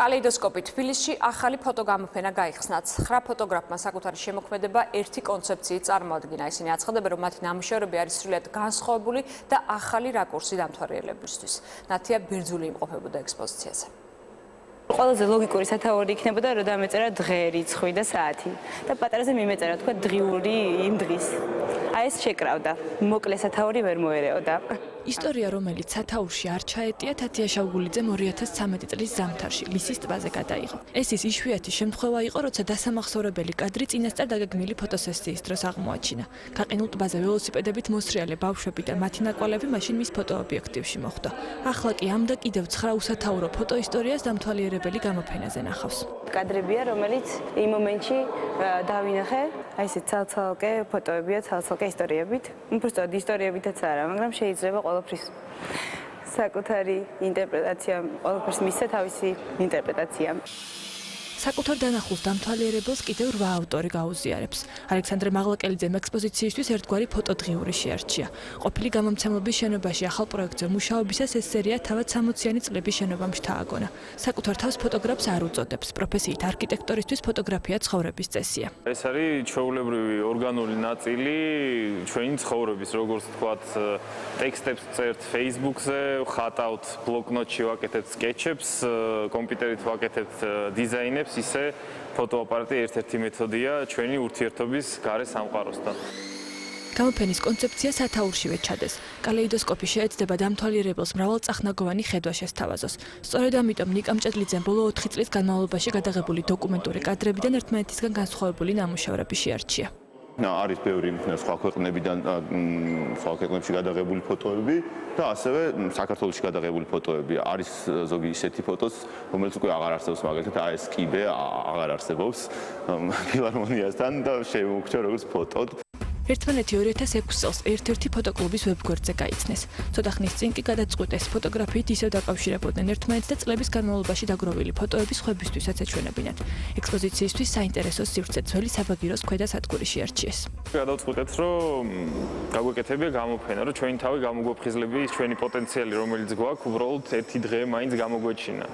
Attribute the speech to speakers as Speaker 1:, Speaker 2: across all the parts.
Speaker 1: კალეიდოსკოპი თბილისში ახალი ფოტოგამოფენა გაიხსნა. 9 ფოტოგრაფმა საკუთარი შემოქმედება ერთი კონცეფციით წარმოადგინა. ისინი აცხადებენ, რომ მათი ნამუშევრები არის სრულიად განსხვავებული და ახალი რაკურსი დამთვალიერებისთვის. ნათია ბერძული იმყოფებოდა ექსპოზიციაზე.
Speaker 2: ყველაზე ლოგიკური სათაური იქნებოდა, რომ დამეწერა დღე, რიცხვი და საათი. და პატარაზე მიმეწერა, თქვა დღიური იმ დღის. აი ეს შეკრავდა. მოკლე სათაური ვერ მოერეოდა.
Speaker 3: ისტორია, რომელიც სათაურში არ ჩაეტია, თათია შავგულიძემ 2013 წლის ზამთარში ლისის ტბაზე გადაიღო. ეს ის იშვიათი შემთხვევა იყო, როცა დასამახსოვრებელი კადრი წინასწარ დაგეგმილი ფოტოსესიის დროს აღმოაჩინა. გაყინულ ტბაზე ველოსიპედებით მოსრიალე ბავშვები და მათი ნაკვალევი მაშინ მის ფოტოობიექტივში მოხვდა. ახლა კი ამ და კიდევ 9 უსათაურო ფოტოისტორიას დამთვალიერებელი გამოფენაზე ნახავს.
Speaker 2: კადრებია, რომელიც იმ მომენტში დავინახე, აი ეს ცალ-ცალკე ფოტოებია, ცალ-ცალკე ისტორიებით. უბრალოდ ისტორიებითაც არა, მაგრამ შეიძლება ყველაფრის საკუთარი ინტერპრეტაცია, ყველაფერს მისცე თავისი ინტერპრეტაცია.
Speaker 3: საკუთარ დანახულს დამთვალიერებელს კიდევ 8 ავტორი გაუზიარებს. ალექსანდრე მაღლაკელიძემ ექსპოზიციისთვის ერთგვარი ფოტოდღიური შეარჩია. ყოფილი გამომცემლობის შენობაში ახალ პროექტზე მუშაობისას ეს სერია თავად 60-იანი წლების შენობამ შთააგონა. საკუთარ თავს ფოტოგრაფს არ უწოდებს. პროფესიით არქიტექტორისთვის ფოტოგრაფია ცხოვრების წესია.
Speaker 4: ეს არის ჩვეულებრივი ორგანული ნაწილი ჩვენი ცხოვრების, როგორც ვთქვათ, ტექსტებს წერთ Facebook-ზე, ხატავთ ბლოკნოტში, ვაკეთებთ სკეჩებს, კომპიუტერით ვაკეთებთ დიზაინებს. ისე ფოტოაპარატი ერთ-ერთი მეთოდია ჩვენი ურთიერთობის გარე სამყაროსთან.
Speaker 3: გამოფენის კონცეფცია სათაურშივე ჩადეს. კალეიდოსკოპი შეეცდება დამთვალიერებელს მრავალწახნაგოვანი ხედვა შესთავაზოს. სწორედ ამიტომ ნიკა მჭედლიძემ ბოლო 4 წლის განმავლობაში გადაღებული დოკუმენტური კადრებიდან ერთმანეთისგან განსხვავებული ნამუშევრები შეარჩია.
Speaker 5: არის ბევრი სხვა ქვეყნებიდან, სხვა ქვეყნებში გადაღებული ფოტოები და ასევე საქართველოში გადაღებული ფოტოები. არის ზოგი ისეთი ფოტოს, რომელიც უკვე აღარ არსებობს, მაგალითად ეს კიბე აღარ არსებობს ფილარმონიასთან და შემოგვჭა როგორც ფოტოდ.
Speaker 3: ერთმანეთი 2006 წელს ერთ-ერთი ფოტოკლუბის ვებგვერდზე გაიცნეს. ცოტა ხნის წინ კი გადაწყვიტეს ფოტოგრაფიით ისევ დაკავშირებოდნენ ერთმანეთს და წლების განმავლობაში დაგროვილი ფოტოების ხვებისთვისაც ეჩვენებინათ. ექსპოზიციისთვის საინტერესო სივრცე ძველი საბაგიროს ქვედა სადგური შეარჩიეს.
Speaker 4: გადავწყვეტეთ, რომ გაგვეკეთებია გამოფენა, რომ ჩვენი თავი გამოგვაფხიზლები ჩვენი პოტენციალი, რომელიც გვაქვს, უბრალოდ ერთი დღე მაინც გამოგვეჩინა.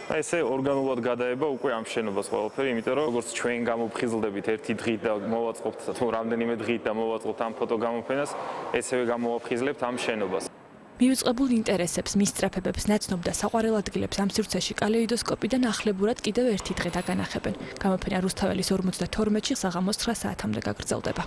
Speaker 4: აი ესე ორგანულად გადაება უკვე ამ შენობას ყველაფერი, იმიტომ რომ როგორც ჩვენ გამოფხიზლდებით ერთი დღით და მოვაწყობთ თუ რამდენიმე დღით და მოვაწყობთ ამ ფოტოგამოფენას, ესევე გამოვაფხიზლებთ ამ შენობას.
Speaker 3: მივიწყებულ ინტერესებს, მისწრაფებებს, ნაცნობ და საყვარელ ადგილებს ამ სივრცეში კალეიდოსკოპიდან ახლებურად კიდევ ერთი დღე დაგანახებენ. გამოფენა რუსთაველის 52-ში საღამოს 9 საათამდე გაგრძელდება.